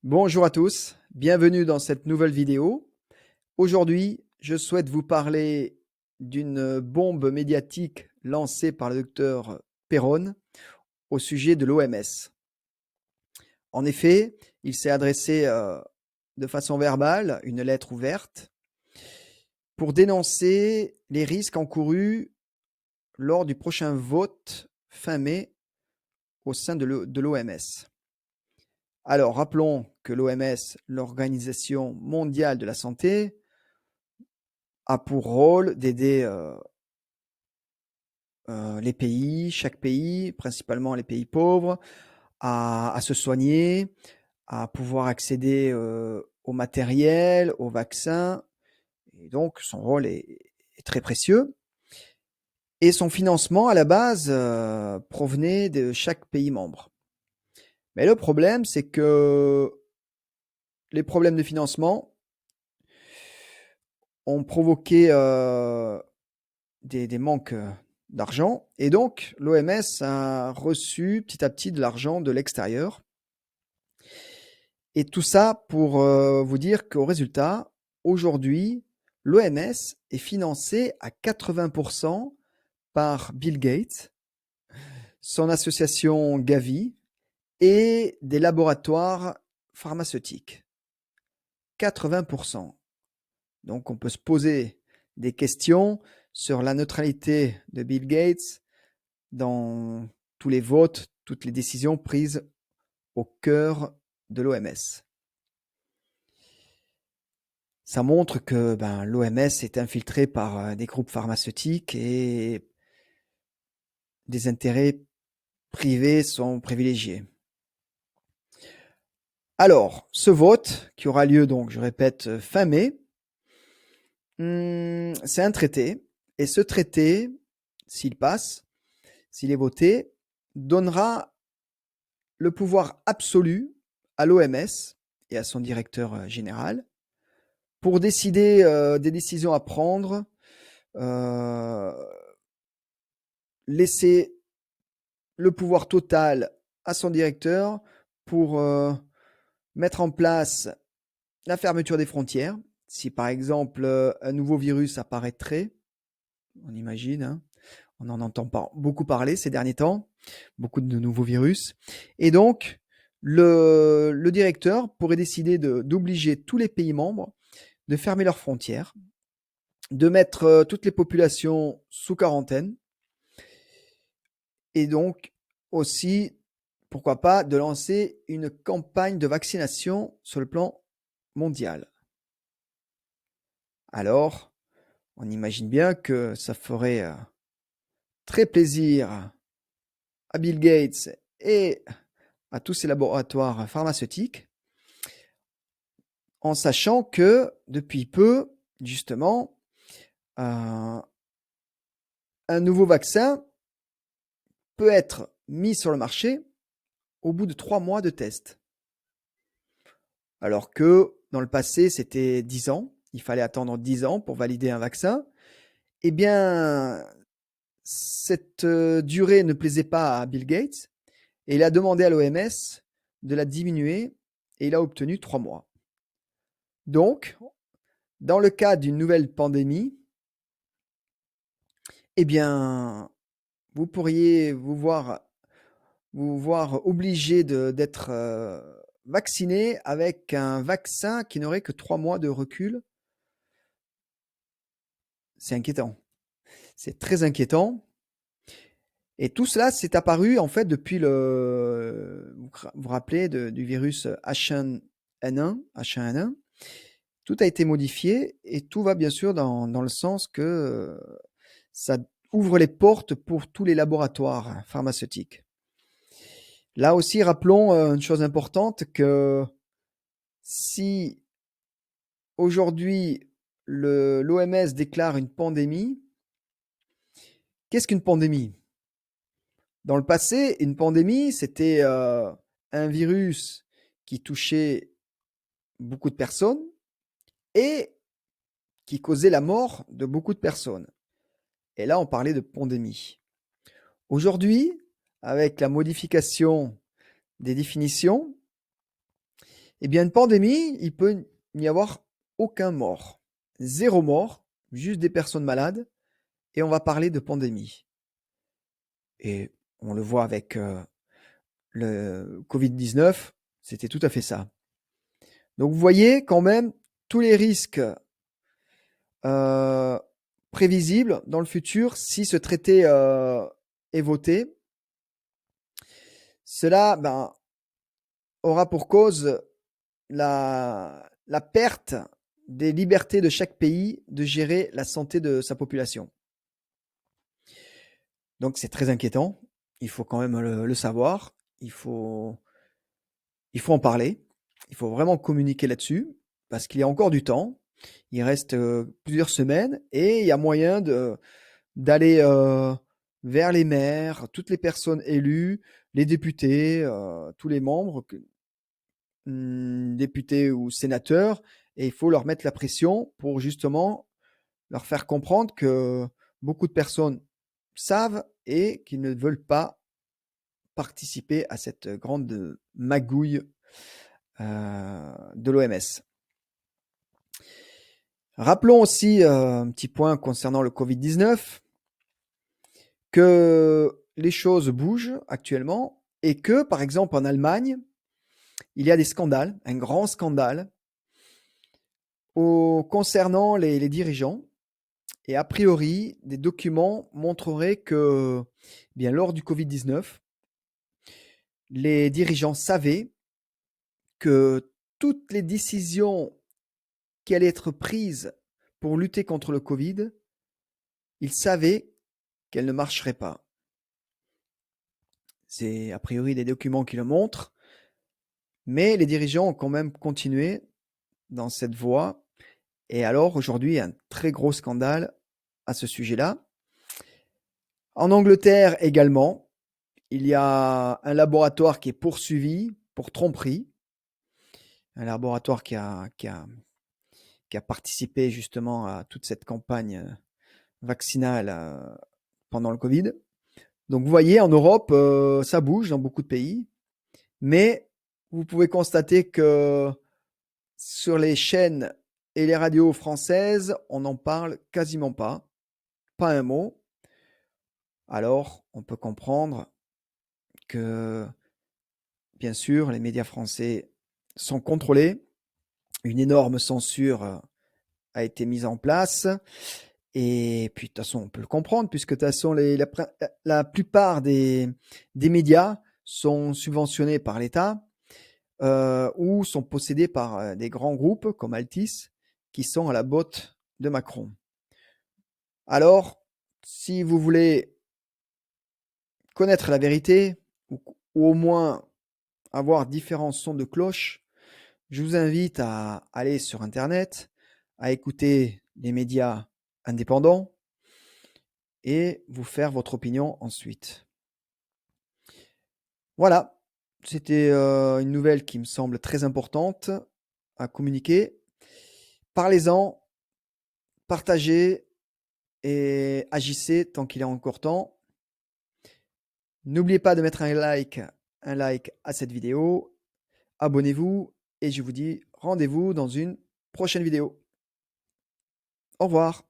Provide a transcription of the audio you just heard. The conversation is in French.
Bonjour à tous, bienvenue dans cette nouvelle vidéo. Aujourd'hui, je souhaite vous parler d'une bombe médiatique lancée par le docteur Perron au sujet de l'OMS. En effet, il s'est adressé de façon verbale, une lettre ouverte, pour dénoncer les risques encourus lors du prochain vote fin mai au sein de l'OMS. Alors, rappelons que l'OMS, l'Organisation mondiale de la santé, a pour rôle d'aider les pays, chaque pays, principalement les pays pauvres, à se soigner, à pouvoir accéder au matériel, aux vaccins. Et donc, son rôle est très précieux. Et son financement, à la base, provenait de chaque pays membre. Mais le problème, c'est que les problèmes de financement ont provoqué des manques d'argent. Et donc, l'OMS a reçu petit à petit de l'argent de l'extérieur. Et tout ça pour vous dire qu'au résultat, aujourd'hui, l'OMS est financée à 80% par Bill Gates, son association Gavi et des laboratoires pharmaceutiques. 80%. Donc on peut se poser des questions sur la neutralité de Bill Gates dans tous les votes, toutes les décisions prises au cœur de l'OMS. Ça montre que l'OMS est infiltrée par des groupes pharmaceutiques et des intérêts privés sont privilégiés. Alors, ce vote, qui aura lieu donc, je répète, fin mai, c'est un traité. Et ce traité, s'il passe, s'il est voté, donnera le pouvoir absolu à l'OMS et à son directeur général pour décider des décisions à prendre, laisser le pouvoir total à son directeur pour mettre en place la fermeture des frontières. Si par exemple un nouveau virus apparaîtrait, on imagine, hein, on en entend beaucoup parler ces derniers temps, beaucoup de nouveaux virus. Et donc, le directeur pourrait décider d'obliger tous les pays membres de fermer leurs frontières, de mettre toutes les populations sous quarantaine, et donc aussi, pourquoi pas, de lancer une campagne de vaccination sur le plan mondial. Alors, on imagine bien que ça ferait très plaisir à Bill Gates et à tous ces laboratoires pharmaceutiques, en sachant que depuis peu, justement, un nouveau vaccin peut être mis sur le marché au bout de 3 mois de test. Alors que dans le passé, c'était 10 ans. Il fallait attendre 10 ans pour valider un vaccin. Eh bien, cette durée ne plaisait pas à Bill Gates et il a demandé à l'OMS de la diminuer et il a obtenu 3 mois. Donc, dans le cas d'une nouvelle pandémie, eh bien, vous pourriez vous voir obligé d'être vacciné avec un vaccin qui n'aurait que 3 mois de recul. C'est inquiétant. C'est très inquiétant. Et tout cela s'est apparu en fait depuis vous vous rappelez du virus H1N1, H1N1. Tout a été modifié et tout va bien sûr dans le sens que ça ouvre les portes pour tous les laboratoires pharmaceutiques. Là aussi, rappelons une chose importante que si aujourd'hui l'OMS déclare une pandémie, qu'est-ce qu'une pandémie? Dans le passé, une pandémie, c'était un virus qui touchait beaucoup de personnes et qui causait la mort de beaucoup de personnes. Et là, on parlait de pandémie. Aujourd'hui, avec la modification des définitions, Eh bien, une pandémie, il peut n'y avoir aucun mort. Zéro mort, juste des personnes malades, et on va parler de pandémie. Et on le voit avec le Covid-19, c'était tout à fait ça. Donc vous voyez quand même tous les risques euh, prévisibles dans le futur si ce traité est voté. Cela aura pour cause la perte des libertés de chaque pays de gérer la santé de sa population. Donc c'est très inquiétant, il faut quand même le savoir, il faut, il faut en parler, il faut vraiment communiquer là-dessus, parce qu'il y a encore du temps, il reste plusieurs semaines, et il y a moyen d'aller vers les maires, toutes les personnes élues, les députés, tous les membres, députés ou sénateurs, et il faut leur mettre la pression pour justement leur faire comprendre que beaucoup de personnes savent et qu'ils ne veulent pas participer à cette grande magouille de l'OMS. Rappelons aussi un petit point concernant le Covid-19, que les choses bougent actuellement et que, par exemple, en Allemagne, il y a des scandales, un grand scandale concernant les dirigeants. Et a priori, des documents montreraient que, bien, lors du Covid-19, les dirigeants savaient que toutes les décisions qui allaient être prises pour lutter contre le Covid, ils savaient qu'elles ne marcheraient pas. C'est a priori des documents qui le montrent, mais les dirigeants ont quand même continué dans cette voie. Et alors, aujourd'hui, il y a un très gros scandale à ce sujet-là. En Angleterre également, il y a un laboratoire qui est poursuivi pour tromperie. Un laboratoire qui a participé justement à toute cette campagne vaccinale pendant le Covid. Donc vous voyez, en Europe, ça bouge dans beaucoup de pays, mais vous pouvez constater que sur les chaînes et les radios françaises, on n'en parle quasiment pas un mot. Alors, on peut comprendre que, bien sûr, les médias français sont contrôlés, une énorme censure a été mise en place. Et puis, de toute façon, on peut le comprendre, puisque de toute façon, la plupart des médias sont subventionnés par l'État ou sont possédés par des grands groupes comme Altis, qui sont à la botte de Macron. Alors, si vous voulez connaître la vérité, ou au moins avoir différents sons de cloche, je vous invite à aller sur Internet, à écouter les médias indépendants et vous faire votre opinion ensuite. Voilà, c'était une nouvelle qui me semble très importante à communiquer. Parlez-en, partagez et agissez tant qu'il est encore temps. N'oubliez pas de mettre un like à cette vidéo, abonnez-vous et je vous dis rendez-vous dans une prochaine vidéo. Au revoir.